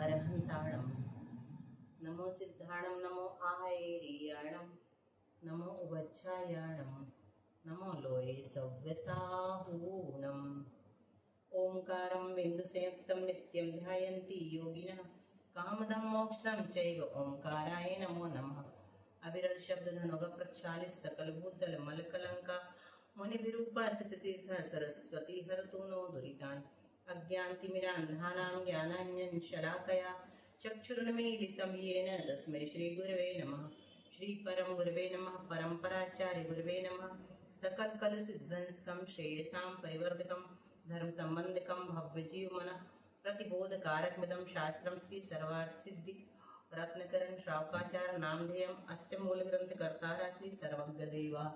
अरहंताणं नमो सिद्धाणं नमो आहेरियाणं नमो उवच्छायाणं नमो लोये सव्यसाहूणम् ओंकारं बिन्दुसंयुक्तं नित्यं ध्यायन्ति योगिनः कामदं मोक्षदं चैव ओंकाराय नमो नमः अविरल शब्द धनुग प्रक्षालित सकल भूतल मलकलंका मुनिविरूपासित तीर्थ सरस्वती हरतु नो दुरितान् अज्ञानतिमिरान्धानां ज्ञानाञ्जन शलाकया चक्षुरुन्मीलितं येन तस्मै श्रीगुरवे नमः श्रीपरं गुरवे नमः परम्पराचार्य गुरवे नमः सकलकलुषध्वंसकं श्रेयसां परिवर्धकं धर्म संबंधकं भव्यजीवमनः प्रतिबोधकारकमिदं शास्त्रं श्री सर्वार्थसिद्धि रत्नकरण श्रावकाचार नामधेयम् अस्य मूलग्रंथकर्तारः श्री सर्वज्ञदेवः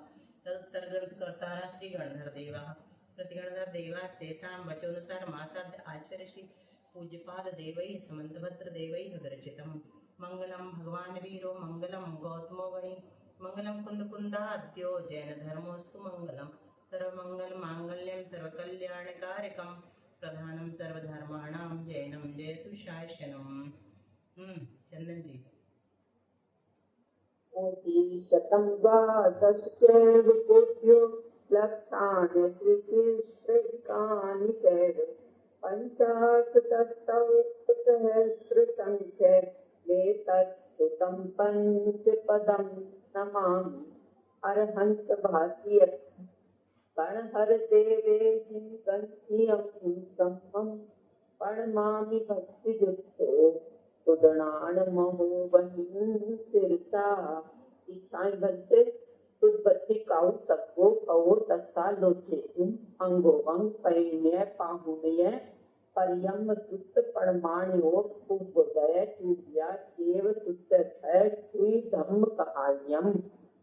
तदुत्तर ग्रंथकर्तारः श्री गणधरदेवः प्रतिगणधरदेवास्तेषां वचोनुसार मासाद्य आचार्य श्री पूज्यपाद देवैः समन्तभद्रदेवैः विरचितं मंगलम भगवान वीरो मंगलम गौतमो गणि मंगलम कुंदकुंदाद्यो जैन धर्मोस्तु मंगलम सर्वमंगल मांगल्यम सर्वकल्याणकारकम प्रधानम सर्वधर्माणां जैनम जयतु शासनम। चंदन जी शतं द्वादशैव कोट्यो लक्षाणि श्रीकृष्णैकानि चैव पञ्चाशदष्टोत्तरसहस्रसङ्ख्ये एतच्छ्रुतं पञ्चपदं नमामि अरहन्त भाष्य गणहर देवेहिं गन्धियं सम्मं प्रणमामि भक्तियुक्तो सुदणान महोवन शिरसा इच्छाएं बनते सुदबत्ती काउ सबको कवो तस्सा लोचे अंगोवंग पैण्य पाहुण्य परियम सुत परमाण्यो उद्बोधय चूडिया चेव सुत है तुई धम्म कहायम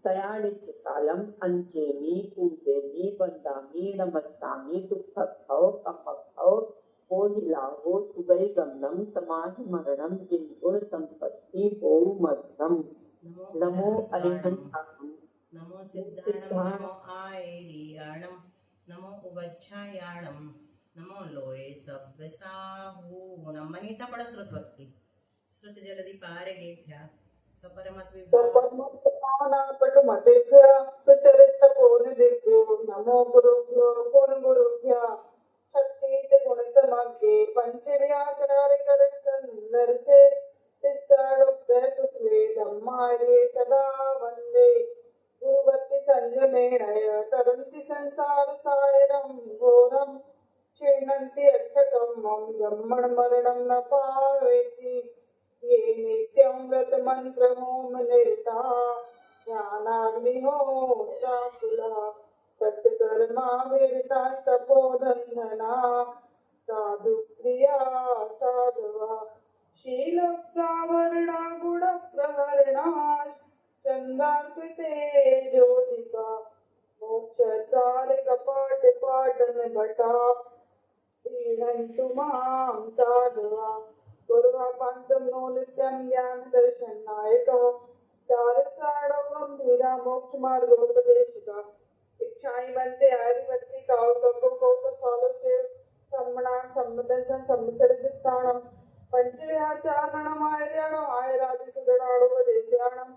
सयानिच कालम अंचेमी पूजेमी वंदामी नमस्सामी दुःखौ कमखौ ओहिलाहो सुगई गमनम समाधि मरणम जिन गुण संपत्ति हो मत्सम नमो अरिहंताणं नमो सिद्धाणं नमो आयरियाणं नमो उवच्छायाणं नमो लोये सव्यसाहूणं। मनीषा पढ़ो श्रुत भक्ति श्रुत जलधि पारगेभ्यः सपरमत पटुमतेभ्यः सुचरित बोधिभ्यो नमो गुरुभ्यो गुण गुरुभ्यः शक्ति से गुण समग्रे पंचव्याचार्य करंदर से तिसरुक्ते तुस्वे धम्मारे सदा वंदे गुरुवत्ति संयमेणय तरन्ति संसार सायरं घोरं क्षीणन्ति अर्थकम्मं ब्रह्मण मरणं न पावेति ये नित्यं व्रत मंत्र होम निरता ज्ञानाग्निहोत्राकुलः सत्कर्मा वीरता तपोधन्धना साधु प्रिया साधवा शील प्रावरणा गुण प्रहरणा चंदाकृते ज्योतिका मोक्षद्वार कपाट पाटन भटा प्रीणन्तु मां साधवा गुरुः पन्थं नो नित्यं ज्ञान दर्शनायकः चारित्राणो गंभीरा मोक्ष मार्गोपदेशिका इच्छाई बनते आरिवत्ति काव कपो कोप फॉलो से सम्मणान सम्मदन सम्मचरिताणम पंचविहाचारणम आयर्याणो आयरादि सुदराणो वदेश्याणम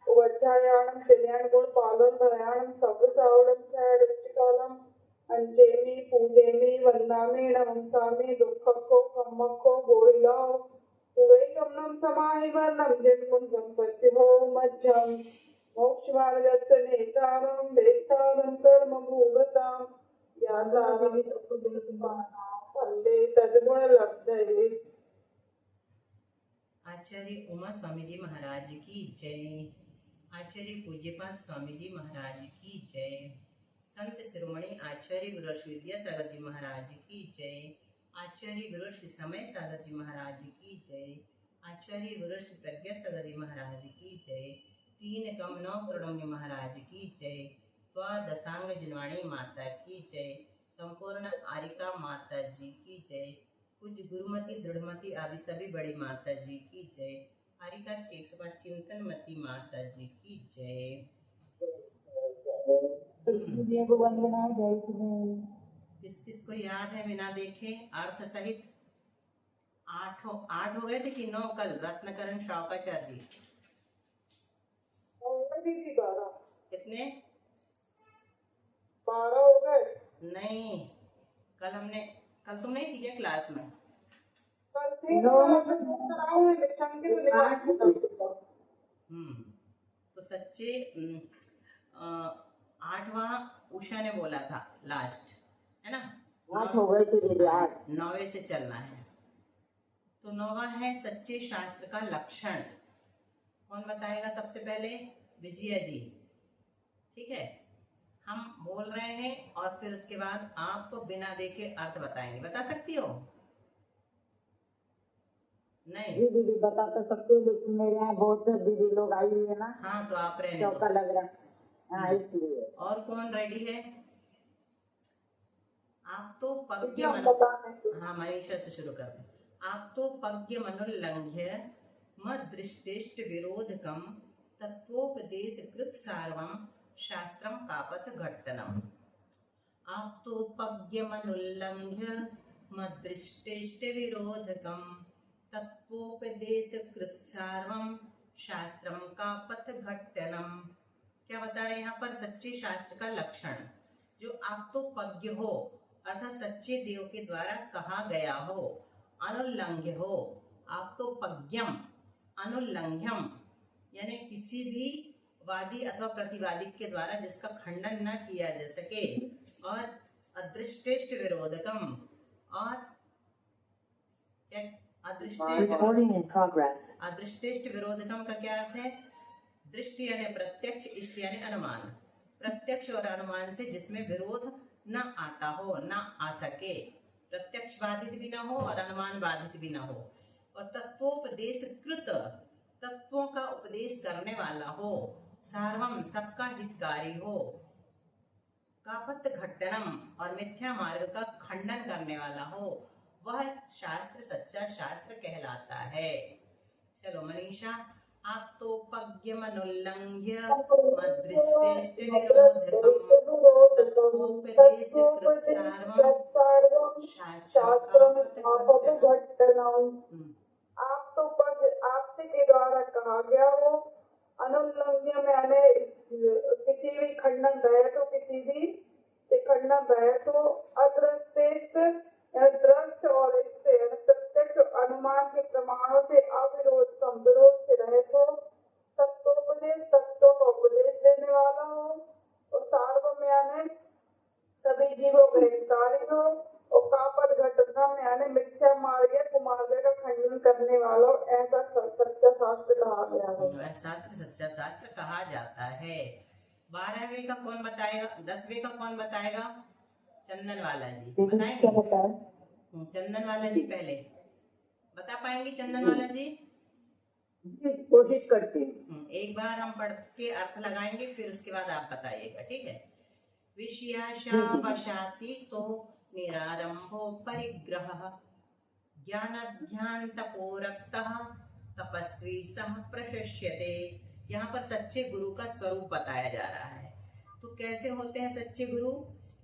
उवच्छायाणम कल्याण गुण पालन भयाणम सब सावणम सैडचिकालम अंचेमी पूजेमी वंदामी नमस्सामी दुःखको कम्मको गोइलाओ उवै गमनम समाहि वर्णम जन्म संपत्ति हो मज्जम मोक्ष मार्गस्य नेतारं वेत्तारं कर्म भूगतां यातारं सकुदेशपानां वन्दे तद्गुणलब्धये। आचार्य उमा स्वामी जी महाराज की जय। आचार्य पूज्यपाद स्वामी जी महाराज की जय। संत शिरोमणि आचार्य गुरुश्री विद्यासागर जी महाराज की जय। आचार्य गुरुश्री समय सागर जी महाराज की जय। आचार्य गुरुश्री प्रज्ञासागर जी महाराज की जय। तीन कम नौ करोड़ों महाराज की जय। द्वादशांग जनवाणी माता की जय। संपूर्ण आरिका माता जी की जय। पूज्य गुरुमती दृढ़मती आदि सभी बड़ी माता जी की जय। आरिका 105 चिंतनमती माता जी की जय। किस किस को याद है बिना देखे अर्थ सहित आठ हो गए थे कि 9 कल? रत्नकरण श्रावकाचार्य जी दीदी 12 कितने? 12 हो गए। नहीं, कल तुम नहीं थी क्या क्लास में? कल थे इलेक्शन के तो निकाल तो सच्चे 8वां उषा ने बोला था लास्ट, है ना? 8 हो गए थे दीदी, 8। 9वें से चलना है। तो 9वां है सच्चे शास्त्र का लक्षण। कौन बताएगा सबसे पहले? विजया जी, ठीक है? हम बोल रहे हैं और फिर उसके बाद आप बिना देखे अर्थ बताएंगे। बता सकती हो? नहीं? जी दीदी बता तो सकते हो, लेकिन मेरे यहाँ बहुत से दीदी लोग आई हुई है ना, हाँ, तो आप रहने चौका दो। लग रहा है, हाँ इसलिए। और कौन रेडी है? आप तो पज्ञ हम मन, बताने हाँ मनीषा से शुरू करते हैं। आप तो पज्ञ मनुल्लंघ्य मदृष्टिष्ट विरोधकम तत्वोपदेश कृत सार्वम शास्त्रम कापत घट्टनम। आप तो पज्ञ मनुल्लंघ्य मदृष्टिष्ट विरोधकम तत्वोपदेश कृत सार्वम शास्त्रम कापत घट्टनम। क्या बता रहे हैं यहाँ पर? सच्चे शास्त्र का लक्षण। जो आप तो पज्ञ हो अर्थात सच्चे देव के द्वारा कहा गया हो, अनुल्लंघ्य हो। आप तो पज्ञम अनुल्लंघ्यम यानी किसी भी वादी अथवा प्रतिवादी के द्वारा जिसका खंडन न किया जा सके, और अदृष्टिष्ट विरोधकम, और क्या अदृष्टिष्ट विरोधकम का क्या अर्थ है? दृष्टि यानी प्रत्यक्ष, इष्ट यानी अनुमान। प्रत्यक्ष और अनुमान से जिसमें विरोध न आता हो, न आ सके, प्रत्यक्ष बाधित भी न हो और अनुमान बाधित भी न हो। और तत्वोपदेश कृत, तत्वों का उपदेश करने वाला हो, सार्वम सबका हितकारी हो, कापत घट्टनम और मिथ्या मार्ग का खंडन करने वाला हो, वह शास्त्र सच्चा शास्त्र कहलाता है। चलो मनीषा, आप तो पज्ञ मनुल्लंघ्य मदृष्टिष्ट विरोधकम तत्वोपदेश कृत सार्वम शास्त्रम कापत घट्टनम। आप तो पद आपसे के द्वारा कहा गया हो, अनुल्लंघ्य में यानी किसी भी खंडन रहे तो, किसी भी से खंडन रहे तो, अदृष्टिष्ट दृष्ट और इष्ट प्रत्यक्ष अनुमान के प्रमाणों से अविरोध कम विरोध से रहे तो, तत्वोपदेश तत्वों का उपदेश देने वाला हो, और सार्वम यानी सभी जीवों का हितकारी हो, और कापत घटनम यानी मिथ्या मार्ग कुमार्ग का खंडन करने वाला हो। ऐसा सच्चा शास्त्र कहा गया है। शास्त्र सच्चा शास्त्र कहा जाता है। 12वें का कौन बताएगा? 10वें का कौन बताएगा? चंदन वाला जी बताएंगे। चंदन वाला जी पहले बता पाएंगे? चंदन वाला जी कोशिश करते हैं। एक बार हम पढ़ के अर्थ लगाएंगे, फिर उसके बाद आप बताइएगा, ठीक है? विषयाशा वशाति तो निरारंभो परिग्रह ज्ञान ध्यान तपोरक्तः तपस्वी सह प्रशस्यते। यहाँ पर सच्चे गुरु का स्वरूप बताया जा रहा है। तो कैसे होते हैं सच्चे गुरु?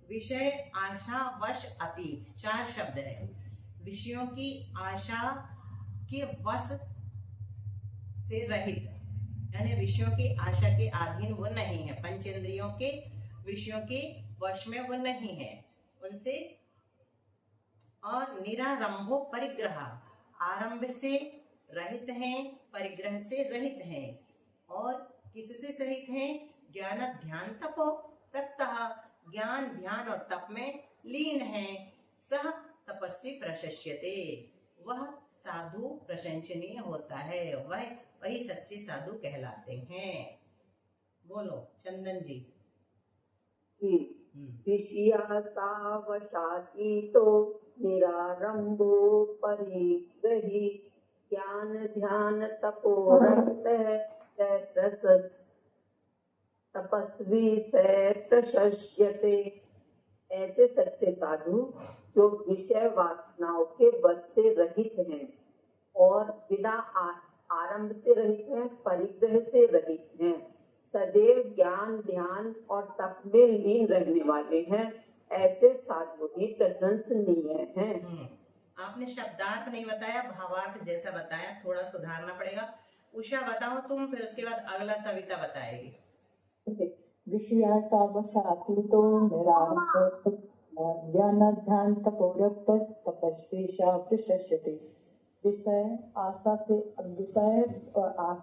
विषय आशा वश अतीत, 4 शब्द है। विषयों की आशा के वश से रहित, यानी विषयों की आशा के अधीन वो नहीं है, पंचेंद्रियों के विषयों के वश में वो नहीं है उनसे। और निरारंभो परिग्रह, आरंभ से रहित हैं, परिग्रह से रहित हैं। और किससे सहित हैं? ज्ञान ध्यान तपो रक्तः, ज्ञान ध्यान और तप में लीन है। सह तपस्वी प्रशस्यते, वह साधु प्रशंसनीय होता है, वही सच्चे साधु कहलाते हैं। बोलो चंदन जी। विषयासा वशाति तो निरारंभो परिग्रही ज्ञान ध्यान तपोरक्तः तपस्वी से प्रशस्यते। ऐसे सच्चे साधु जो विषय वासनाओं के बस से रहित हैं और बिना आरंभ से रहित हैं, परिग्रह से रहित हैं, सदैव ज्ञान ध्यान और तप में लीन रहने वाले हैं, ऐसे साधु ही प्रशंसनीय हैं। आपने शब्दार्थ नहीं बताया, भावार्थ जैसा बताया, थोड़ा सुधारना पड़ेगा। उषा बताओ तुम, फिर उसके बाद अगला सविता बताएगी। विषयासावशातीतो निरारम्भो ज्ञानाध्यानतपोरक्तस्तपस्वीशा प्रशस्यते। विषय आशा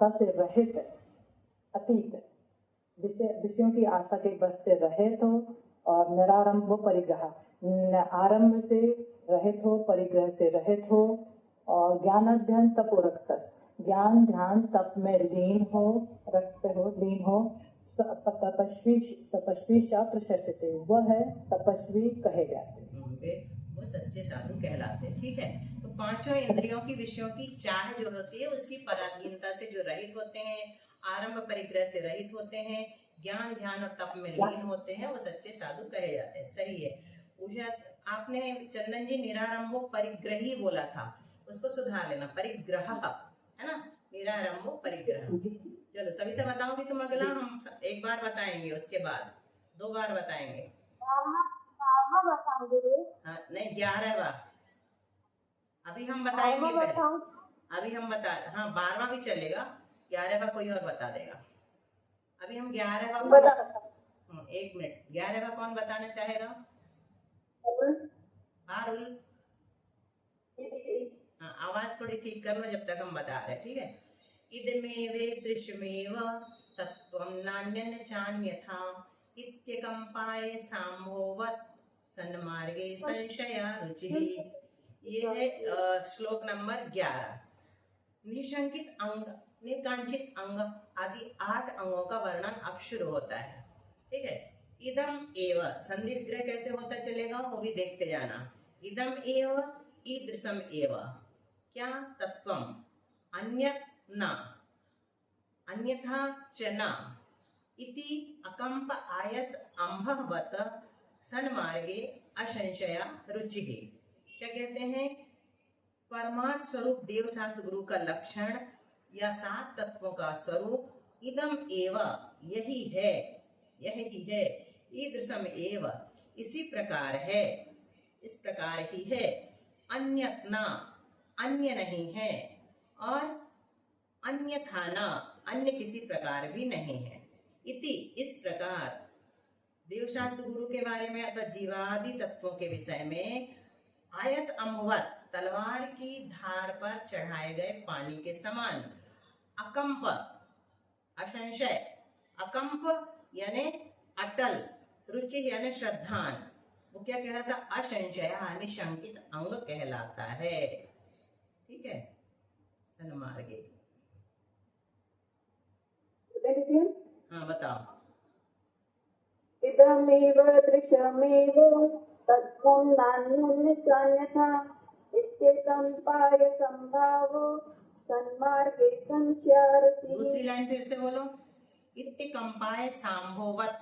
से रहित, अतीत, विषयों की आशा के बस से रहित हो, और निरारंभ परिग्रह, आरंभ से रहित हो, परिग्रह से रहित हो, और ज्ञानाध्यान तपोरक्तस, ज्ञान ध्यान तप में लीन हो, लीन हो। तपस्वी शास्त्र शस्यते, वह है तपस्वी कहे जाते हैं। वो सच्चे साधु कहलाते हैं। ठीक है, तो पांचों इंद्रियों की विषयों की चाह जो होती है उसकी पराधीनता से जो रहित होते हैं, आरंभ परिग्रह से रहित होते हैं, ज्ञान ध्यान और तप में लीन होते हैं, वो सच्चे साधु कहे जाते हैं। सही है उषा, आपने चंदन जी निरारंभो परिग्रही बोला था, उसको सुधार लेना, परिग्रह है ना, निरारंभो परिग्रह। चलो सविता बताओगी तुम अगला, हम एक बार बताएंगे, उसके बाद 2 बार बताएंगे। हाँ नहीं, 11वां अभी हम बताएंगे पहले, अभी हम बता, हाँ 12वां भी चलेगा, 11वां कोई और बता देगा। अभी हम 11वां, 1 मिनट, 11वां कौन बताना चाहेगा? अरुल, हाँ आवाज थोड़ी ठीक कर लो जब तक हम बता रहे, ठीक है। इदमेवे दृश्यमेव तत्त्वं नान्यं चान्यथा इत्यकम्पाय सांभोवत् सन्मार्गे संशया रुचिः। ये है श्लोक नंबर 11। निशंकित अंग, निकांक्षित अंग आदि 8 अंगों का वर्णन अब शुरू होता है। ठीक है, इदम एव, संधि विग्रह कैसे होता चलेगा वो भी देखते जाना। इदम एव, ईदृशम एव, क्या तत्वम, अन्यत् न, अन्यथा च न, इति अकंप आयस अंभवत सन्मार्गे असंशया रुचिः। क्या कहते हैं? परमार्थ स्वरूप देव शास्त्र गुरु का लक्षण या 7 तत्वों का स्वरूप इदम एव, यही है, यही है, ईदृशम एव, इसी प्रकार है, इस प्रकार ही है, अन्यत न, अन्य नहीं है, और अन्यथा न, अन्य किसी प्रकार भी नहीं है। इति, इस प्रकार, देवशास्त्र गुरु के बारे में अथवा जीवादि तत्वों के विषय में आयस अम्भवत, तलवार की धार पर चढ़ाए गए पानी के समान, अकंप, असंशय, अकंप यानी अटल, रुचि यानी श्रद्धान, वो क्या कहलाता? असंशय निशंकित अंग कहलाता है। ठीक है, सन्मार्गे, हाँ बताओ। इदमेव दृश्यमेव तत्त्वं नान्यं चान्यथा इत्यकम्पाय संभावो सन्मार्गे संशया रुचिः। दूसरी लाइन फिर से बोलो, इत्यकम्पाय सांभोवत्,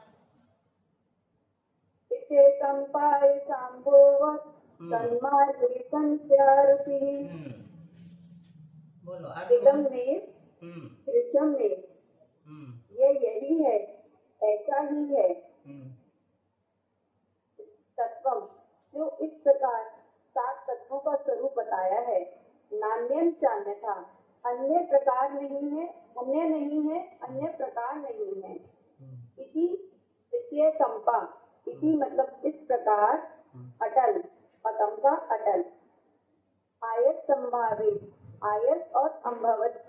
इत्यकम्पाय संभोवत् सन्मार्गे संशया रुचिः। बोलो इदमेव दृश्यमेव, ये यही है, ऐसा ही है, तत्वम, जो इस प्रकार 7 तत्वों का स्वरूप बताया है, नान्यं चान्यथा, अन्य प्रकार नहीं है, अन्य नहीं है, अन्य प्रकार नहीं है। इति, इत्य कंपा, इति मतलब इस प्रकार, अटल, अकंपा अटल, आयस संभावित, आयस और अंभवत,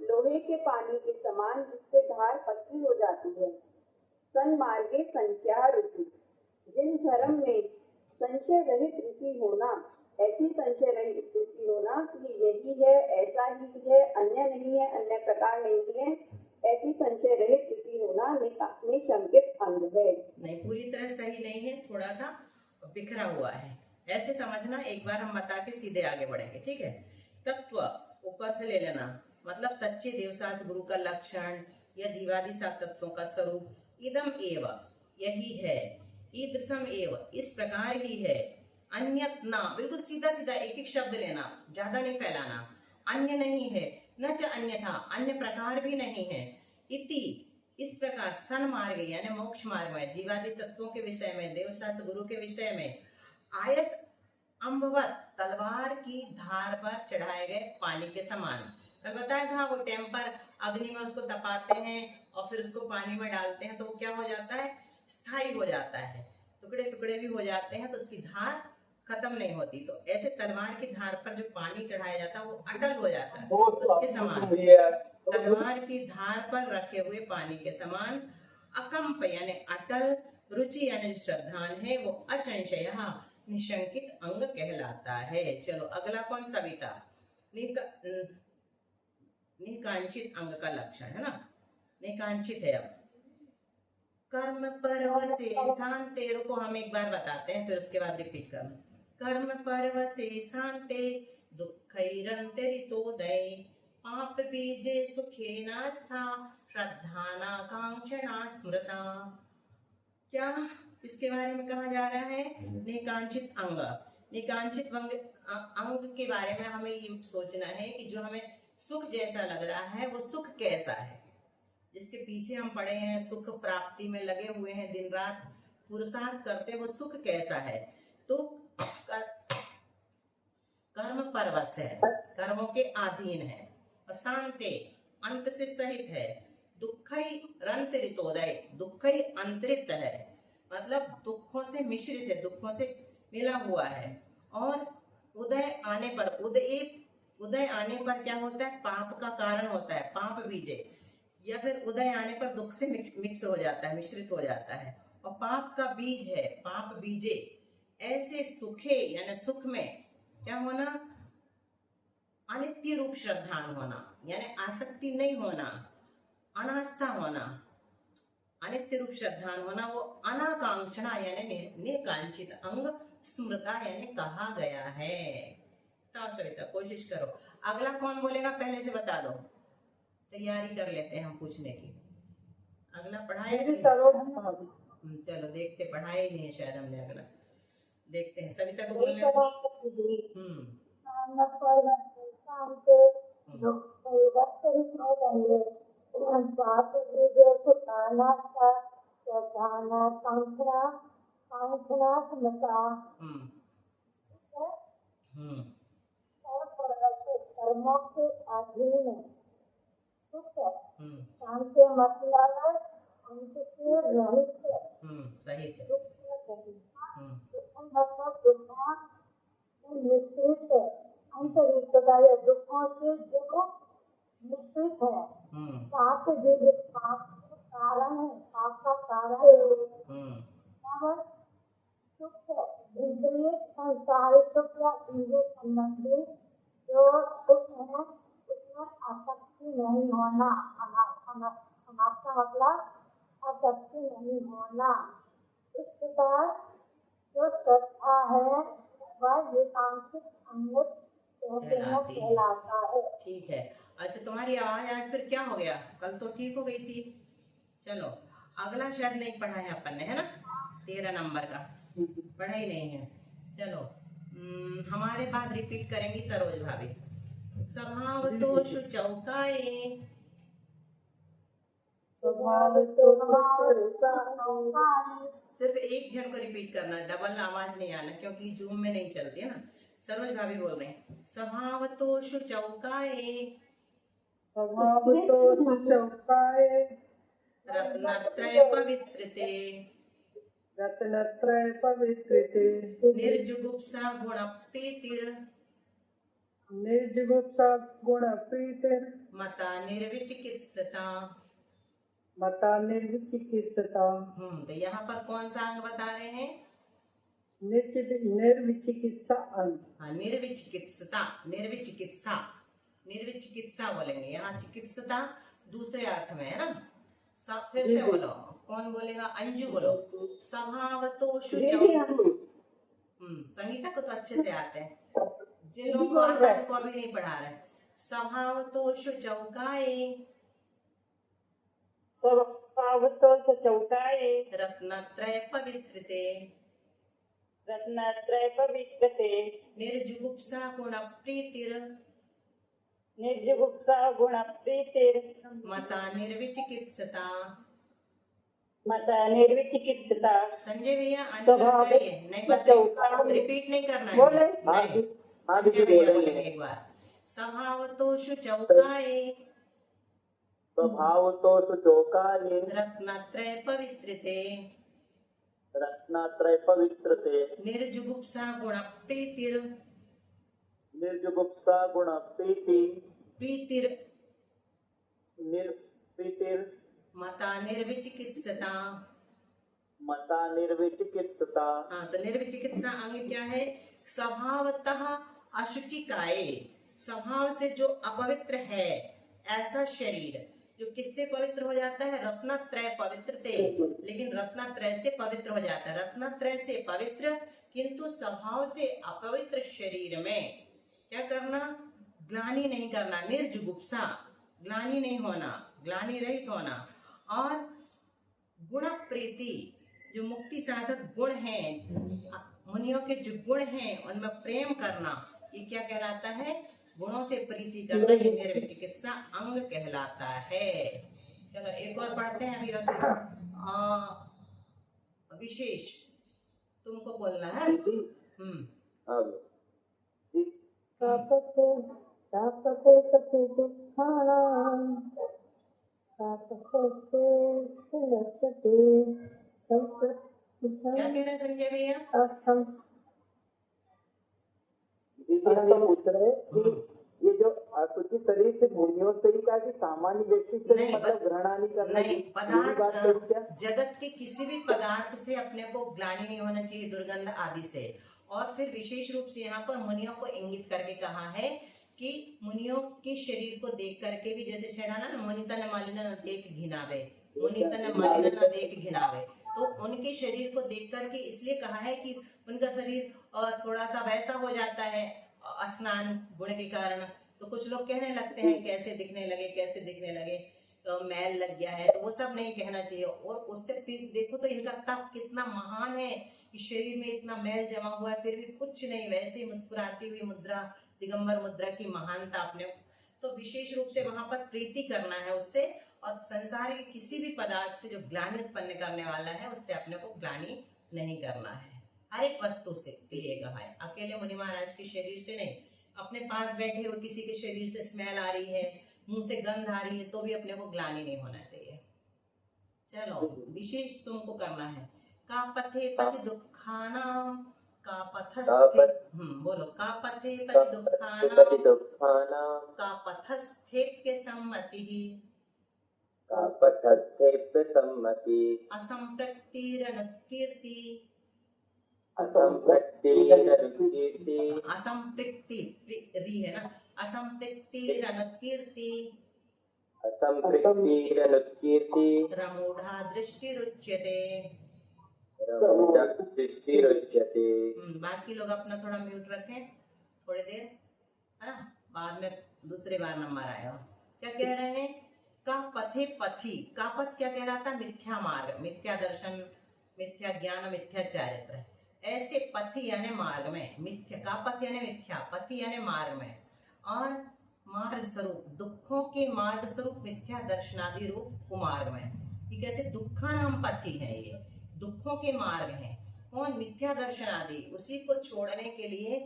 लोहे के पानी के समान जिससे धार पक्की हो जाती है। सन्मार्गे संशया रुचि, जिन धर्म में संशय रहित रुचि होना, ऐसी संशय रहित रुचि होना कि यही है, ऐसा ही है, अन्य नहीं है, अन्य प्रकार नहीं है, ऐसी संशय रहित रुचि होना निशंकित अंग है। नहीं, पूरी तरह सही नहीं है, थोड़ा सा बिखरा हुआ है, ऐसे समझना। एक बार हम बता के सीधे आगे बढ़ेंगे। ठीक है, तत्व ऊपर से ले लेना, मतलब सच्चे देवशास्त्र गुरु का लक्षण या जीवादि 7 तत्वों का स्वरूप, इदम एव, यही है, ईदृशम एव, इस प्रकार ही है, अन्यत न, बिल्कुल सीधा सीधा एक एक शब्द लेना, ज्यादा नहीं फैलाना, अन्य नहीं है, न च अन्यथा, अन्य प्रकार भी नहीं है, इति, इस प्रकार, सन्मार्ग यानी मोक्ष मार्ग में, जीवादि तत्वों के विषय में, देवशास्त्र गुरु के विषय में, आयस अम्बवत तलवार की धार पर चढ़ाए गए पानी के समान। कल बताया था वो टेम्पर अग्नि में उसको तपाते हैं और फिर उसको पानी में डालते हैं तो वो क्या हो जाता है, स्थायी हो जाता है, टुकड़े टुकड़े भी हो जाते हैं तो उसकी धार खत्म नहीं होती। तो ऐसे तलवार की धार पर जो पानी चढ़ाया जाता है वो अटल हो जाता है, उसके समान तलवार की धार पर रखे हुए पानी के समान। अकंप यानी अटल, रुचि यानी श्रद्धान है, वो असंशय निशंकित अंग कहलाता है। चलो अगला कौन, सविता। निकांक्षित अंग का लक्षण है ना, निकांक्षित है। अब कर्म परवसे शांते, रुको हम एक बार बताते हैं फिर उसके बाद रिपीट करना। कर्म परवसे शांते दुःखैरन्तरितोदये पाप बीजे सुखे नास्था श्रद्धाना कांक्षणा स्मृता। क्या इसके बारे में कहा जा रहा है, निकांक्षित अंग। निकांक्षित अंग के बारे में हमें ये सोचना है कि जो हमें सुख जैसा लग रहा है वो सुख कैसा है, जिसके पीछे हम पड़े हैं, सुख प्राप्ति में लगे हुए हैं, दिन रात पुरुषार्थ करते, वो सुख कैसा है। तो कर्म परवश है, कर्मों के अधीन है, और शांते अंत से सहित है, दुखई रंतरितोदय दुखई अंतरित है, मतलब दुखों से मिश्रित है, दुखों से मिला हुआ है। और उदय आने पर, उदय आने पर क्या होता है, पाप का कारण होता है, पाप बीजे, या फिर उदय आने पर दुख से मिक्स हो जाता है, मिश्रित हो जाता है, और पाप का बीज है, पाप बीजे। ऐसे सुखे यानी सुख में क्या होना, अनित्य रूप श्रद्धान होना, यानी आसक्ति नहीं होना, अनास्था होना, अनित्य रूप श्रद्धान होना, वो अनाकांक्षणा यानी निकांक्षित अंग स्मृता यानी कहा गया है। तो सविता कोशिश करो, अगला कौन बोलेगा पहले से बता दो, तैयारी कर लेते हैं हम पूछने की। अगला पढ़ाई चलो देखते, पढ़ाई नहीं है शायद हमने, अगला देखते हैं। सविता को बोलने कर्मों के अधीन शांति मतलब अंत से रहित, सही है, मिश्रित अंतरिक्तदाय दुखों से जो मिश्रित है, पाप जो पाप कारण है, पाप का कारण सुख इंद्रिय संसारिक सुख या इंद्रिय संबंधी जो सुख है उसमें आसक्ति नहीं होना, अनास्था मतलब आसक्ति नहीं होना। इस प्रकार जो श्रद्धा है वह निकांक्षित अंग कहलाता है। ठीक है। अच्छा तुम्हारी आवाज आज फिर क्या हो गया, कल तो ठीक हो गई थी। चलो अगला शायद नहीं पढ़ा है अपन ने, है ना, 13 नंबर का पढ़ा ही नहीं है। चलो हमारे बाद रिपीट करेंगी सरोज भाभी। स्वभाव तो शुचौकाए, सिर्फ एक जन को रिपीट करना, डबल आवाज नहीं आना, क्योंकि जूम में नहीं चलती है ना। सरोज भाभी बोल रहे हैं, स्वभाव तो शुचौकाए, रत्नत्रय पवित्रते, निर्जुगुप्सा गुण प्रीतिर, मता निर्विचिकित्सता। तो यहाँ पर कौन सा अंग बता रहे हैं, निर्विचिकित्सा अंग। हाँ, निर्विचिकित्सता, निर्विचिकित्सा बोलेंगे, यहाँ चिकित्सता दूसरे अर्थ में है ना। सब फिर से बोलो, कौन बोलेगा, अंजू बोलो। स्वभाव तो संगीता को तो अच्छे से आते हैं, जिन लोगों को आता है उनको अभी नहीं पढ़ा रहे। स्वभाव तो शुचौकाए, स्वभाव तो शुचौकाए, रत्नत्रय पवित्रते, रत्नत्रय पवित्रते, निर्जुगुप्सा गुण प्रीतिर, निर्जुगुप्सा गुण प्रीतिर, मता निर्विचिकित्सता। निर्विचिकित्सता संजय भैया स्वभाव नहीं बस रिपीट नहीं करना है बोले? हाँ नहीं। जी, हाँ संजय दीदी भैया बोल रही बोलेंगे है। एक बार। स्वभाव तो चौकाए स्वभाव तो सुचौकाये रत्नत्रय पवित्रते रत्नात्रय पवित्र से निर्जुगुप्सा गुण प्रीतिर निर्जुगुप्सा गुण प्रीति प्रीतिर निर्प्रीतिर मता निर्विचिकित्सता। मता निर्विचिकित्सता। हाँ तो निर्विचिकित्सा अंग क्या है? स्वभावतः अशुचिकाय, स्वभाव से जो अपवित्र है ऐसा शरीर जो किससे पवित्र हो जाता है? रत्नत्रय पवित्रते, लेकिन रत्नत्रय से पवित्र हो जाता है। रत्नत्रय से पवित्र किंतु स्वभाव से अपवित्र शरीर में क्या करना? ग्लानि नहीं करना, निर्जुगुप्सा, ग्लानि नहीं होना, ग्लानि रहित होना। और गुण प्रीति, जो मुक्ति साधक गुण हैं, मुनियों के जो गुण हैं उनमें प्रेम करना, ये क्या कहलाता है? गुणों से प्रीति करना, ये निर्विचिकित्सा अंग कहलाता है। चलो एक और पढ़ते हैं अभी। विशेष तुमको बोलना है। तापते तापते सति दुःखानां तापस्ते सुलक्षते क्या कह रहे हैं संजय भैया? असं दीदी हम ये पूछ रहे हैं कि ये जो अशुचि शरीर से मुनियों से ही कहा कि सामान्य व्यक्ति से नहीं, मतलब घृणा नहीं करना, नहीं, ये बात सही क्या? जगत के किसी भी पदार्थ से अपने को ग्लानि नहीं होना चाहिए, दुर्गंध आदि से। और फिर विशेष रूप से यहाँ पर मुनियों को इंगित करके कहा है कि मुनियों के शरीर को देख करके भी, जैसे छेड़ा ना, मुनिता न मालिना न देख घिनावे, मुनिता न मालिना न देख घिनावे, तो उनके शरीर को देख करके इसलिए कहा है कि उनका शरीर थोड़ा सा वैसा हो जाता है स्नान गुण के कारण। तो कुछ लोग कहने लगते हैं कैसे दिखने लगे, कैसे दिखने लगे, तो मैल लग गया है, तो वो सब नहीं कहना चाहिए। और उससे देखो तो इनका तप कितना महान है कि शरीर में इतना मैल जमा हुआ है फिर भी कुछ नहीं, वैसे ही मुस्कुराती हुई मुद्रा, दिगंबर मुद्रा की महानता अपने। तो विशेष रूप से वहां पर प्रीति करना है उससे, और संसार के किसी भी पदार्थ से जो ग्लानि उत्पन्न करने वाला है उससे अपने को ग्लानि नहीं करना है। हर एक वस्तु से लिए कहा है, अकेले मुनि महाराज के शरीर से नहीं, अपने पास बैठे हुए किसी के शरीर से स्मेल आ रही है, मुंह से गंध आ रही है, तो भी अपने को ग्लानि नहीं होना चाहिए। चलो विशेष तुमको करना है। का पथे पति दुखानां का पथस्थे, बोलो, का पथे पति दुखानां का पथस्थेप्य सम्मतिः का पथस्थेप्य सम्मति असंप्रक्तिरनुकीर्ति असंप्रक्तिरनुकीर्ति असंपृक्ति री है ना, असंपृक्तिरनुकीर्ति असंप्रक्तिरनुकीर्ति रमूढ़ा दृष्टिरुच्यते। रमूढ़ा दृष्टिरुच्यते। बाकी लोग अपना थोड़ा म्यूट रखें थोड़ी देर, है ना, बाद में दूसरे बार नंबर आएगा। क्या कह रहे हैं? का पथे पथी, का पथ क्या कहलाता? मिथ्या मार्ग, मिथ्या दर्शन, मिथ्या ज्ञान, मिथ्या चारित्र। ऐसे पथी यानी मार्ग में, मिथ्या का पथ यानी मिथ्या, पथी यानी मार्ग में, और मार्ग स्वरूप दुखों के मार्ग स्वरूप मिथ्या दर्शनादि रूप कुमार्ग में। ये कैसे? दुखा नाम पथी है, ये दुखों के मार्ग हैं। कौन? मिथ्या दर्शन आदि। उसी को छोड़ने के लिए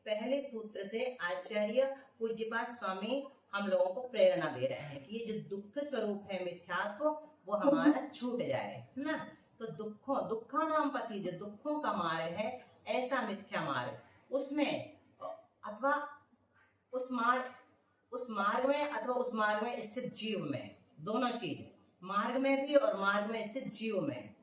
पहले सूत्र से आचार्य पूज्यपाद स्वामी हम लोगों को प्रेरणा दे रहे हैं कि ये जो दुख स्वरूप है मिथ्यात्व, वो हमारा छूट जाए ना। तो दुखा नाम पथी, जो दुखों का मार्ग है ऐसा मिथ्या मार्ग, उसमें अथवा उस मार्ग में अथवा उस मार्ग में स्थित जीव में, दोनों चीज, मार्ग में भी और मार्ग में स्थित जीव में,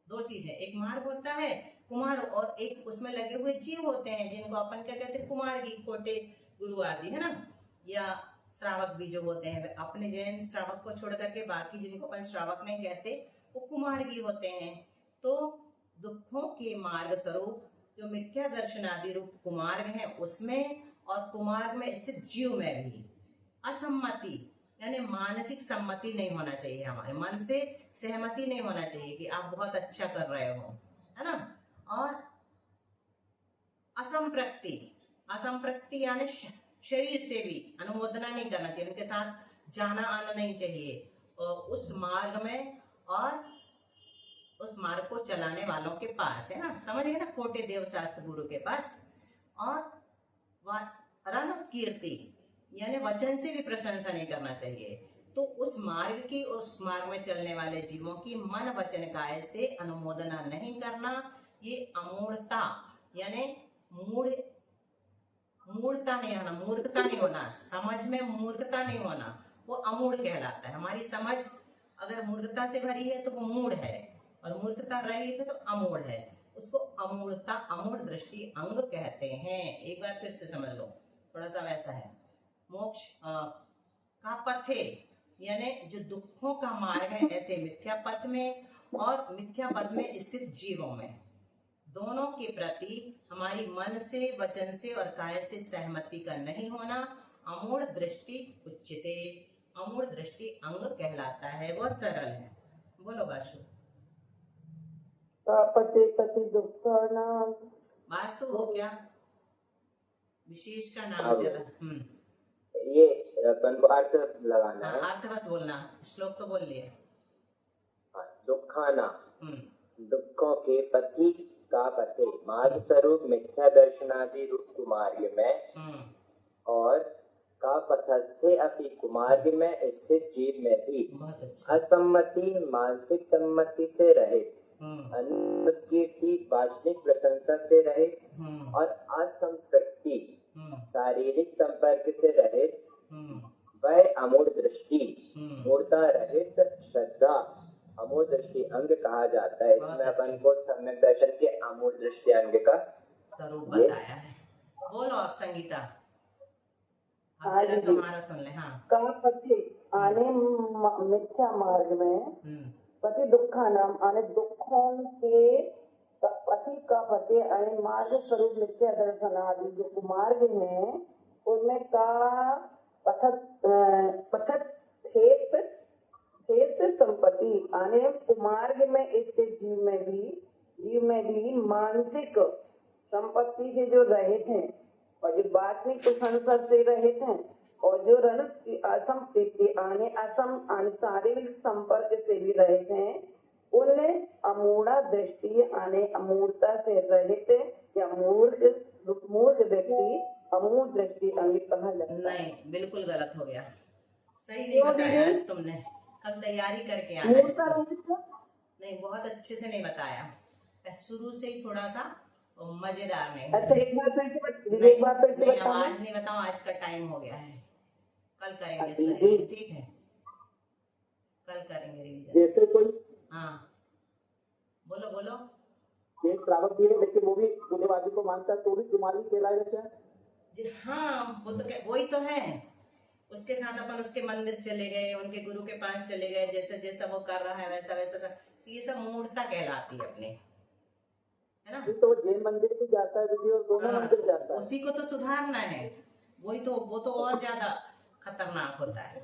दो चीज है। एक मार्ग होता है कुमार, और एक उसमें लगे हुए जीव होते हैं जिनको अपन क्या कहते हैं? कुमार्गी, कोटे गुरु आदि, है ना, या श्रावक भी जो होते हैं। अपने जैन श्रावक को छोड़ करके बाकी जिनको अपन श्रावक नहीं कहते वो कुमार्गी होते हैं। तो दुखों के मार्ग स्वरूप जो मिथ्या दर्शन आदि रूप कुमार्ग है उसमें, और कुमार्ग में स्थित जीव में भी असम्मति यानी मानसिक सम्मति नहीं होना चाहिए, हमारे मन से सहमति नहीं होना चाहिए कि आप बहुत अच्छा कर रहे हो, है ना। और असंप्रक्ति यानी शरीर से भी अनुमोदना नहीं करना चाहिए, उनके साथ जाना आना नहीं चाहिए उस मार्ग में, और उस मार्ग को चलाने वालों के पास, है ना, समझ गए ना, खोटे देव शास्त्र गुरु के पास। और रन कीर्ति यानी वचन से भी प्रशंसा नहीं करना चाहिए। तो उस मार्ग में चलने वाले जीवों की मन वचन काय से अनुमोदना नहीं करना, ये अमूढ़ता यानी मूर्खता नहीं होना, समझ में मूर्खता नहीं होना, वो अमूढ़ कहलाता है। हमारी समझ अगर मूर्खता से भरी है तो वो मूढ़ है, और मूर्खता रही है तो अमूढ़ है। उसको अमूढ़ता, अमूढ़ दृष्टि अंग कहते हैं। एक बार फिर से समझ लो, थोड़ा सा वैसा है। मोक्ष का पथे यानी जो दुखों का मार्ग है, ऐसे मिथ्या पथ में और मिथ्या पथ में स्थित जीवों में, दोनों के प्रति हमारी मन से, वचन से और काय से सहमति का नहीं होना अमूढ़ दृष्टि उच्यते, अमूढ़ दृष्टि अंग कहलाता है। वह सरल है। बोलो बाशु। पति पति दुःखानां बासु हो क्या? विशेष का नाम अब चला। ये अपन को अर्थ लगाना है। अर्थ बस बोलना, श्लोक तो बोल लिया। दुखाना, दुखों के पति का पथे, मार्ग स्वरूप मिथ्या दर्शनादि रूप कुमार्ग में, और का पथस्थे अपि कुमार्ग में स्थित जीव में भी असम्मति, मानसिक सम्मति से रहित, अनुकीर्ति, वाचनिक प्रशंसा से रहित और असंतृप्ति, शारीरिक संपर्क से रहित, वह अमूढ़ दृष्टि, मूर्ता रहित श्रद्धा, अमूढ़ दृष्टि अंग कहा जाता है। इसमें अपन को सम्यक दर्शन के अमूढ़ दृष्टि अंग का स्वरूप बताया है। बोलो आप संगीता, अब जरा तुम्हारा सुन ले। हाँ। का पति आने मिथ्या मार्ग में, पति दुखानां आने दुखों के पति का पति आने मार्ग स्वरूप मिथ्या दर्शन आदि जो मार्ग है, उनमें का पथत शेष संपत्ति आने कुमार्ग में स्थित जीव में भी मानसिक संपत्ति से जो रहित हैं, और जो वासनिक प्रशंसा से रहित हैं, और जो रन की असंप्रीति आने शारीरिक संपर्क से भी रहित हैं, उन्हें अमूढ़ा दृष्टि आने अमूढ़ता से रहित या मूर्ख व्यक्ति अमूढ़ दृष्टि अंग कहा जाता है। नहीं, बिल्कुल गलत हो गया, सही नहीं बताया आज तुमने। कल तैयारी करके आना इसको। नहीं, बहुत अच्छे से नहीं बताया, शुरू से ही थोड़ा सा मजेदार नहीं। अच्छा, एक बार फिर से बताओ। आज नहीं बताओ, आज का टाइम हो गया है, कल करेंगे। ठीक है, कल करेंगे रिवीजन। जैसे कोई हाँ, बोलो बोलो। एक श्रावक भी है, लेकिन वो भी दूल्हेबाजी को मानता है, तो भी कुमारी कहलाएगा क्या? हाँ, वो तो वही तो है। उसके साथ अपन उसके मंदिर चले गए, उनके गुरु के पास चले गए, जैसे जैसा वो कर रहा है वैसा वैसा सब, तो ये सब मूर्खता कहलाती है अपने, है ना। तो जैन मंदिर भी जाता है दीदी, और दोनों मंदिर जाता है। उसी को तो सुधारना है। वही तो, वो तो और ज्यादा खतरनाक होता है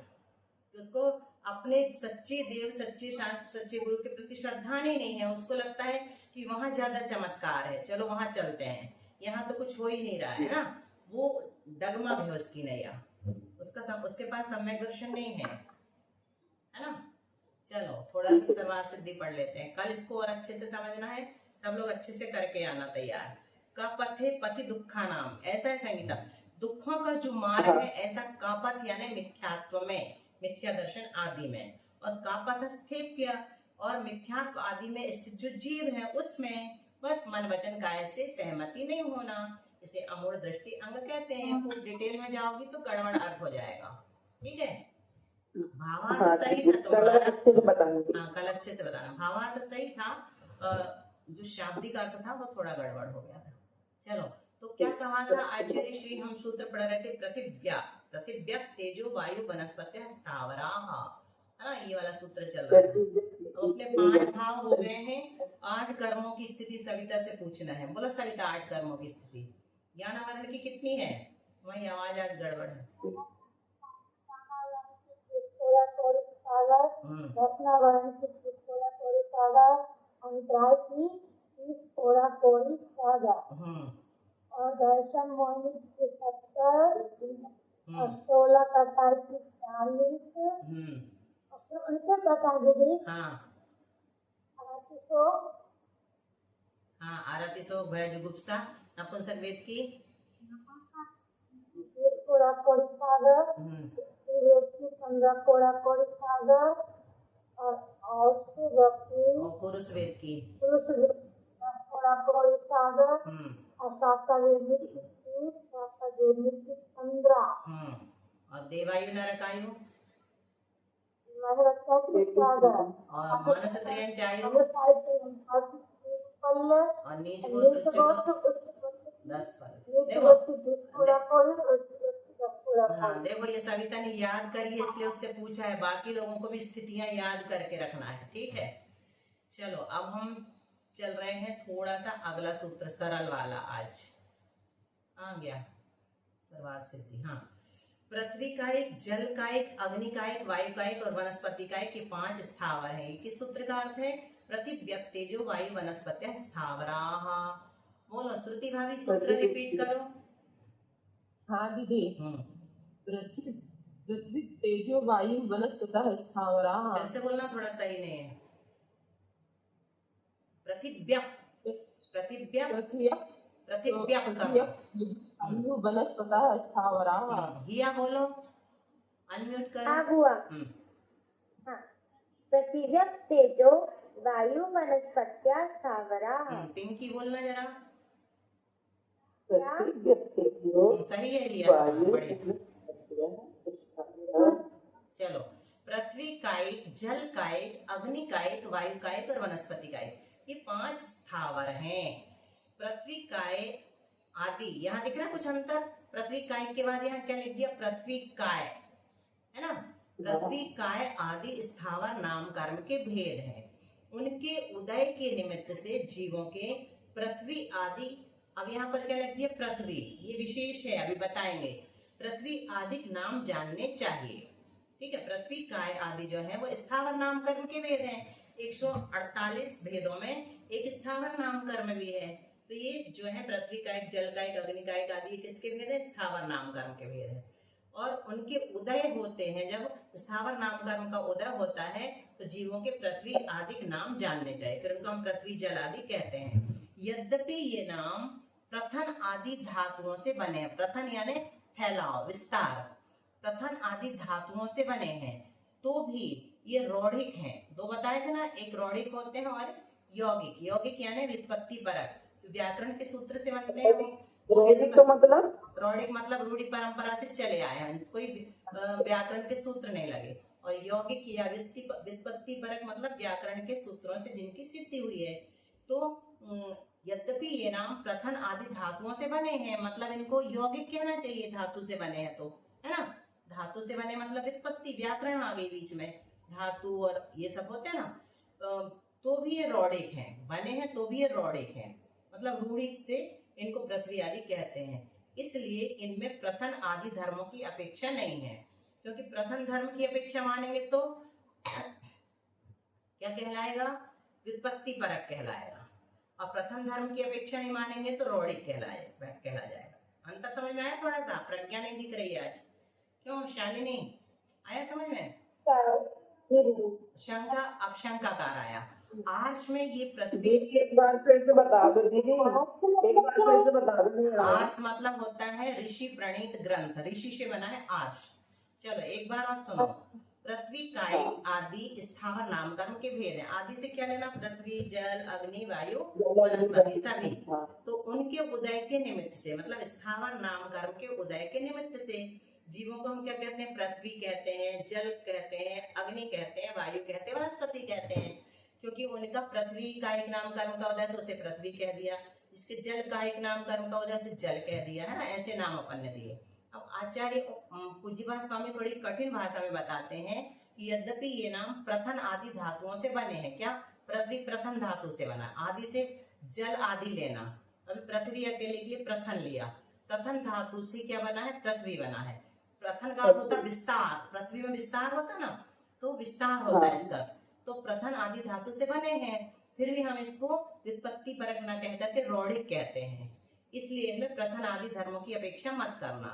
कि उसको अपने सच्चे देव, सच्चे शास्त्र, सच्चे गुरु के प्रति श्रद्धा नहीं है। उसको लगता है कि वहां ज्यादा चमत्कार है, चलो वहां चलते हैं, यहाँ तो कुछ हो ही नहीं रहा है ना। वो डगमग है उसकी नैया, उसके पास सम्यक दर्शन नहीं है ना। चलो थोड़ा सा सवार सिद्धि पढ़ लेते हैं, कल इसको और अच्छे से समझना है। सब लोग अच्छे से करके आना तैयार। का पथे पति दुखा नाम, ऐसा है संगीता, दुखों का जो मार्ग है, ऐसा कापथ यानी मिथ्यात्व में, मिथ्या दर्शन आदि में, और कापथ स्थेप्य और मिथ्यात्व आदि में स्थित जो जीव है, उसमें बस मन वचन काय से सहमति नहीं होना, इसे अमूढ़ दृष्टि अंग कहते हैं। खूब डिटेल में जाओगी तो गड़बड़ अर्थ हो जाएगा। ठीक है, भावार्थ सही था तुम्हारा। कल अच्छे से बताऊंगी। हाँ, कल अच्छे से बताना। भावार्थ सही था, जो शाब्दिक अर्थ था वो थोड़ा गड़बड़ हो गया था। चलो, तो क्या कहा था आचार्य श्री, हम सूत्र पढ़ रहे थे, प्रतिव्यक्त तेजो वायु वनस्पति स्थावरा, है ना, ये वाला सूत्र चल रहा है। तो अपने 5 भाव हो गए हैं। 8 कर्मों की स्थिति सविता से पूछना है। बोलो सविता, 8 कर्मों की स्थिति ज्ञान आवरण की कितनी है? तुम्हारी आवाज आज गड़बड़ है। रत्नावरण की थोड़ा सागर, अंतराय की थोड़ा सागर, और दर्शन मोहिनी की 70, और 16 कटाई की 40, उनके प्रकार दीदी आरतिशोक, हाँ, आरतिशोक, भय, जुगुप्सा। नपुंसक वेद की कोड़ा कोड़ी सागर, वेद की संज्ञा कोड़ा कोड़ी सागर, और उसकी व्यक्ति और पुरुष वेद की पुरुष वेद की कोड़ा कोड़ी सागर, और शास्त्र वेद की संज्ञा, और देवायु नरकायु महरक्षा की सागर, और मानस त्रयंचायु पल्ले और नीच गोत्र उच्च गोत्र 10 पल। देखो हाँ, देखो ये सविता ने याद करी है इसलिए उससे पूछा है, बाकी लोगों को भी स्थितियां याद करके रखना है, ठीक है। चलो अब हम चल रहे हैं थोड़ा सा अगला सूत्र सरल वाला। आज आ गया सर्वार्थ सिद्धि। हाँ, पृथ्वी का एक, जल का एक, अग्नि का एक, वायु का एक और वनस्पति का एक, ये 5 स्थावर है। ये किस सूत्र का अर्थ है? पृथिव्यक्तेजो वायु वनस्पत्य स्थावराः। बोलो श्रुति भाभी, सूत्र रिपीट करो। हाँ दीदी, पृथ्वी तेजो वायु वनस्पतः स्थावराः। फिर से बोलना, थोड़ा सही नहीं है। वायु वनस्पतः स्थावराः। हिया बोलो, अनम्यूट करो। हाँ बुआ। हाँ, पृथ्वी तेजो वायु वनस्पत्या स्थावराः। पिंकी बोलना जरा। पृथ्वी सही है हिया, बढ़िया। वायु चलो, पृथ्वी कायिक, जल कायिक, अग्नि कायिक, वायु कायिक और वनस्पति कायिक, ये 5 स्थावर हैं। पृथ्वी काय आदि, यहाँ दिख रहा है कुछ अंतर? पृथ्वी काय के बाद यहाँ क्या लिख दिया? पृथ्वी काय, है ना। पृथ्वी काय आदि स्थावर नाम कर्म के भेद हैं। उनके उदय के निमित्त से जीवों के पृथ्वी आदि, अब यहाँ पर क्या लिख दिया? पृथ्वी, ये विशेष है, अभी बताएंगे। पृथ्वी आदि नाम जानने चाहिए, ठीक है। पृथ्वी काय आदि जो है वो स्थावर नाम कर्म के भेद हैं। 148 भेदों में एक स्थावर नाम कर्म भी है। तो ये जो है पृथ्वी कायिक, जल कायिक, अग्नि कायिक आदि, ये किसके भेद है? स्थावर नाम कर्म के भेद है। और उनके उदय होते हैं, जब स्थावर नाम कर्म का उदय होता है तो जीवों के पृथ्वी आदि नाम जानने चाहिए, फिर उनको हम पृथ्वी जल आदि कहते हैं। यद्यपि ये नाम प्रथन आदि धातुओं से बने हैं। प्रथन यानी फैलाव, विस्तार, प्रथन आदि धातुओं से बने हैं, तो भी ये रौढ़िक हैं। 2 बताए थे ना, एक रौढ़िक होते हैं और यौगिक। यौगिक यानी व्युत्पत्ति परक, व्याकरण के सूत्र से बनते हैं वो। रौढ़िक का मतलब? रौढ़िक मतलब रूढ़ी परंपरा से चले आए हैं, कोई व्याकरण के सूत्र नहीं लगे। और यौगिक या व्युत्पत्ति परक मतलब व्याकरण के सूत्रों से जिनकी सिद्धि हुई है। तो यद्यपि ये नाम प्रथन आदि धातुओं से बने हैं, मतलब इनको यौगिक कहना चाहिए, धातु से बने हैं तो, है ना। धातु से बने मतलब व्युत्पत्ति, व्याकरण आ गई बीच में, धातु और ये सब होते हैं ना। तो भी ये रौढ़िक हैं, बने हैं तो भी ये रौढ़िक हैं, मतलब रूढ़ी से इनको पृथ्वी आदि कहते हैं। इसलिए इनमें प्रथन आदि धर्मों की अपेक्षा नहीं है, क्योंकि प्रथम धर्म की अपेक्षा मानेंगे तो क्या कहलाएगा? व्युत्पत्ति परक कहलाएगा। और प्रथम धर्म की अपेक्षा नहीं मानेंगे तो रौढ़िक कहला जाएगा। अंतर समझ में आया? थोड़ा सा प्रज्ञा नहीं दिख रही है आज, क्यों शालिनी? आया समझ में? शंका, अब शंकाकार आया। आर्ष में ये पृथ्वी, एक बार फिर से बता दो दीदी, एक बार फिर से बता दो। आर्ष मतलब होता है ऋषि प्रणीत ग्रंथ, ऋषि से बना है आर्ष। चलो एक बार और सुनो। पृथ्वी कायिक आदि स्थावर नाम कर्म के भेद हैं। आदि से क्या लेना? पृथ्वी, जल, अग्नि, वायु, वनस्पति सभी। तो उनके उदय के निमित्त से, मतलब स्थावर नाम कर्म के उदय के निमित्त से जीवों को हम क्या कहते हैं? पृथ्वी कहते हैं, जल कहते हैं, अग्नि कहते हैं, वायु कहते हैं, वनस्पति कहते हैं। क्योंकि उनका पृथ्वी का एक नाम कर्म का उदय तो उसे पृथ्वी कह दिया, जिसके जल का एक नाम कर्म का उदय उसे जल कह दिया, है ना। ऐसे नाम अपन ने दिए। अब आचार्य पूज्यपाद स्वामी थोड़ी कठिन भाषा में बताते हैं कि यद्यपि ये नाम प्रथन आदि धातुओं से बने हैं। क्या? पृथ्वी प्रथम धातु से बना, आदि से जल आदि लेना। अभी पृथ्वी अकेले के लिए प्रथन लिया, प्रथम धातु से क्या बना है? पृथ्वी बना है। प्रथन का अर्थ होता है विस्तार, पृथ्वी में विस्तार होता ना, तो विस्तार होता है इसका। तो प्रथन आदि धातु से बने हैं, फिर भी हम इसको व्युत्पत्ति परक न कह करके रौढ़िक कहते हैं। इसलिए इनमें प्रथन आदि धर्मों की अपेक्षा मत करना,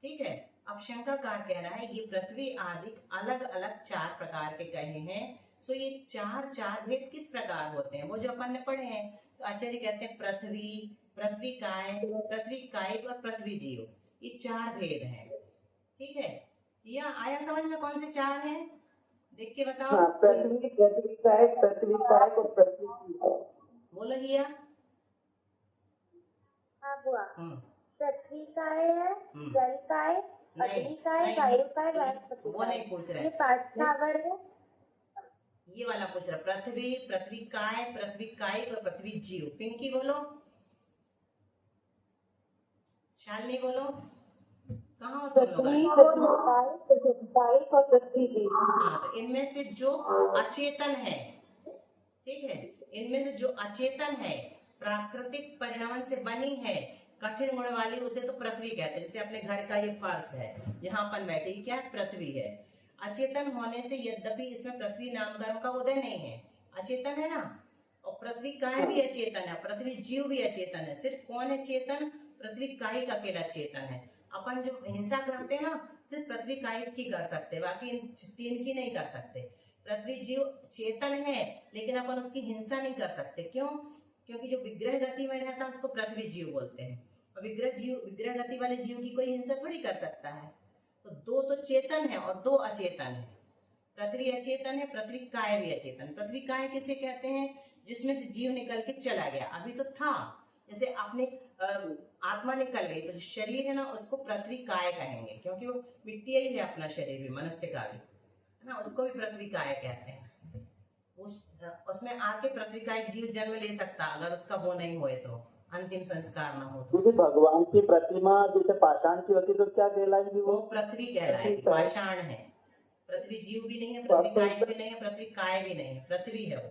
ठीक है। अब शंकाकार कह रहा है ये पृथ्वी आदि अलग अलग 4 प्रकार के कहे हैं, सो ये चार भेद किस प्रकार होते हैं वो जो अपन ने पढ़े हैं। तो आचार्य कहते हैं पृथ्वी, पृथ्वी कायिक और पृथ्वी जीव, ये 4 भेद हैं। ठीक है, यह आया समझ में कौन से 4 हैं, देख के बताओ। हाँ, पृथ्वी कायिक और पृथ्वी जीव। बोलो हिया। हाँ बुआ, हम्म, पृथ्वी काय है, जल काय, नहीं, अग्नि काय, नहीं, वायु काय, वनस्पति वो काय। नहीं पूछ रहे। ये 5 स्थावर है। ये वाला पूछ रहा, पृथ्वी काय, पृथ्वी कायिक और पृथ्वी जीव। पिंकी बोलो, शालिनी बोलो, कहाँ हो तुम लोग? कायिक और पृथ्वी जीव। हाँ, तो इनमें से जो अचेतन है, ठीक है, इनमें से जो अचेतन है, प्राकृतिक परिणाम से बनी है, कठिन गुण वाली, उसे तो पृथ्वी कहते हैं। जैसे अपने घर का ये फर्श है, यहाँ अपन बैठे, ये क्या है, पृथ्वी है। अचेतन होने से यद्यपि इसमें पृथ्वी नामकरण का उदय नहीं है, अचेतन है ना। और पृथ्वी काय भी अचेतन है, पृथ्वी जीव भी अचेतन है। सिर्फ कौन है चेतन, पृथ्वी कायिक अकेला चेतन है। अपन जो हिंसा करते हैं ना, सिर्फ पृथ्वी कायिक की कर सकते, बाकी इन 3 की नहीं कर सकते। पृथ्वी जीव चेतन है, लेकिन अपन उसकी हिंसा नहीं कर सकते। क्यों? क्योंकि जो विग्रह गति में रहता है उसको पृथ्वी जीव बोलते हैं, और विग्रह गति वाले जीव की कोई हिंसा थोड़ी कर सकता है। तो 2 तो चेतन है और 2 अचेतन है। पृथ्वी अचेतन है, पृथ्वी काय भी अचेतन। पृथ्वी काय किसे कहते हैं, जिसमें से जीव निकल के चला गया, अभी तो था। जैसे अपने आत्मा निकल गई, तो जो शरीर है ना उसको पृथ्वी काय कहेंगे, क्योंकि वो मिट्टी ही है, अपना शरीर भी, मनुष्य का भी है ना, उसको भी पृथ्वी काय कहते हैं। उसमें आके पृथ्वी का एक जीव जन्म ले सकता, अगर उसका वो नहीं हुए तो, अंतिम संस्कार ना हो तो। यदि भगवान की प्रतिमा जैसे पाषाण की होती तो क्या कहलाएगी वो पृथ्वी कहलाएगी, पाषाण है। पृथ्वी जीव भी नहीं है, पृथ्वी काय भी नहीं है, पृथ्वी काय भी नहीं है, पृथ्वी है वो,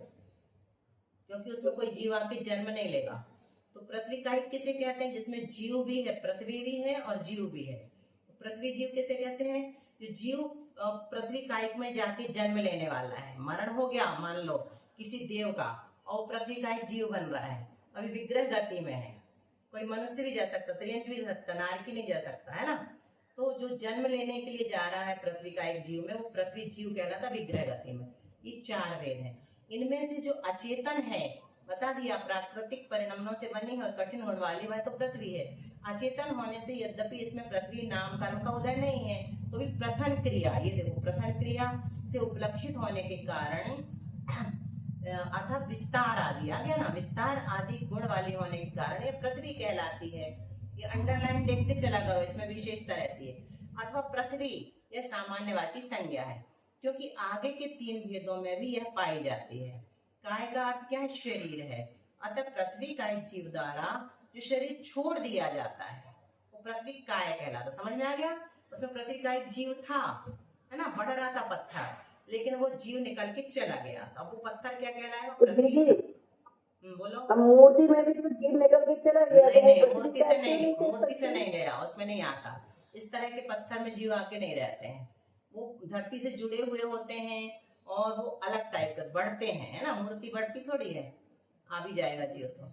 क्योंकि उसमें कोई जीव आके जन्म नहीं लेगा। तो पृथ्वी कायिक किसे कहते हैं, जिसमें जीव भी है, पृथ्वी भी है और जीव भी है। पृथ्वी जीव किसे कहते हैं, जो जीव पृथ्वी कायिक में जाके जन्म लेने वाला है। मरण हो गया मान लो किसी देव का, और पृथ्वी कायिक जीव बन रहा है, अभी विग्रह गति में है। कोई मनुष्य भी जा सकता, त्रियंच भी जा सकता, नारकी नहीं जा सकता, है ना। तो जो जन्म लेने के लिए जा रहा है पृथ्वी कायिक जीव में, वो पृथ्वी जीव कहलाता विग्रह गति में। ये 4 भेद हैं। इनमें से जो अचेतन है, बता दिया, प्राकृतिक परिणामों से बनी है और कठिन गुण वाली, वह तो पृथ्वी है। अचेतन होने से यद्यपि इसमें पृथ्वी नाम कर्म का उदय नहीं है, तो भी प्रथन क्रिया, ये देखो, प्रथन क्रिया से उपलक्षित होने के कारण, अर्थात विस्तार आदि आ गया ना, विस्तार आदि गुण वाली होने के कारण ये पृथ्वी कहलाती है। ये अंडरलाइन देखते चला करो, इसमें विशेषता रहती है। अथवा पृथ्वी यह सामान्यवाची संज्ञा है, क्योंकि आगे के 3 भेदों में भी यह पाई जाती है। काय का अर्थ क्या है, शरीर है। अतः पृथ्वी काय जीव द्वारा जो शरीर छोड़ दिया जाता है वो पृथ्वी काय कहलाता। समझ में आ गया? उसमें पृथ्वी काय जीव था, है ना, बढ़ रहा था पत्थर, लेकिन वो जीव निकल के चला गया, अब वो पत्थर क्या कहलाएगा, पृथ्वी। बोलो। अब मूर्ति में भी तो जीव निकल के चला गया, नहीं, मूर्ति से नहीं गया, उसमें नहीं आता। इस तरह के पत्थर में जीव आके नहीं रहते हैं, वो धरती से जुड़े हुए होते हैं और वो अलग टाइप के बढ़ते हैं, है ना। मूर्ति बढ़ती थोड़ी है, आ भी जाएगा जीव तो।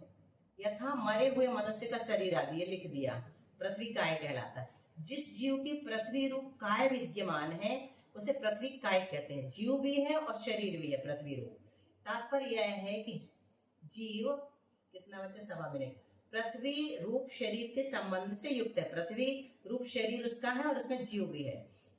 यथा मरे हुए मनुष्य का शरीर आदि, ये लिख दिया, पृथ्वी काय कहलाता है। जिस जीव की पृथ्वी रूप काय विद्यमान है उसे पृथ्वी काय कहते हैं। जीव भी है और शरीर भी है पृथ्वी रूप। तात्पर्य यह है कि जीव, कितना बचे, 1.25 मिनट, पृथ्वी रूप शरीर के संबंध से युक्त है। पृथ्वी रूप शरीर उसका है और उसमें जीव भी है।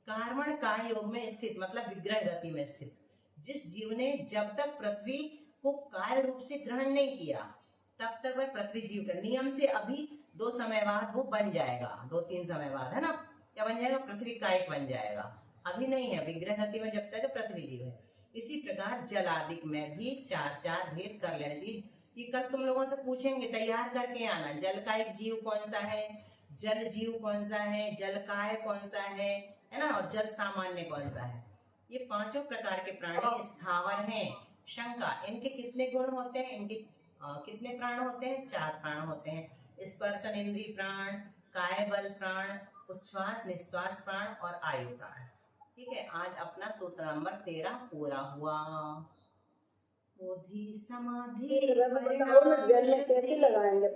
कार्मण काय योग में स्थित, मतलब विग्रह गति में स्थित। जिस जीव ने जब तक पृथ्वी को काय रूप से ग्रहण नहीं किया तब तक वह पृथ्वी जीव का नियम से अभी 2 समय बाद वो बन जाएगा, 2-3 समय बाद, है ना, क्या बन जाएगा, पृथ्वी कायिक बन जाएगा। अभी नहीं है, विग्रह गति में जब तक पृथ्वी जीव है। इसी प्रकार जल आदि में भी 4 भेद कर लेना चाहिए। ये कल तुम लोगों से पूछेंगे, तैयार करके आना। जल कायिक जीव कौन सा है, जल जीव कौन सा है, जल काय कौन सा है ना, और जल सामान्य कौन सा है। ये 5 प्रकार के प्राणी स्थावर हैं। शंका, इनके कितने गुण होते हैं, इनके कितने प्राण होते हैं, 4 प्राण होते हैं। स्पर्शन इंद्रिय प्राण, काय बल प्राण, उच्छ्वास निश्वास प्राण और आयु प्राण। ठीक है, आज अपना सूत्र नंबर 13 पूरा हुआ। बोधि समाधि कैसे लगाएंगे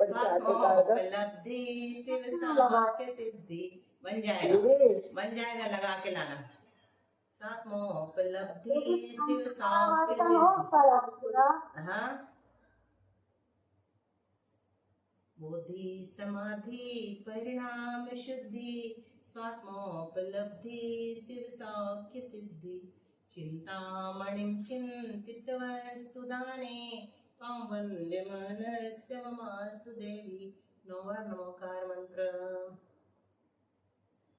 उपलब्धि शिव सामर्थ्य सिद्धि। बन जाएगा, लगा के लाना। सात्मोपलब्धि शिव सौख्य सिद्धि। हाँ, बुद्धि समाधि परिणाम शुद्धि स्वात्मोपलब्धि शिव सौख्य सिद्धि। चिंतामणिं चिन्तितवस्तु दाने त्वां वन्दे मनस्य ममास्तु देवी। 9 बार नमोकार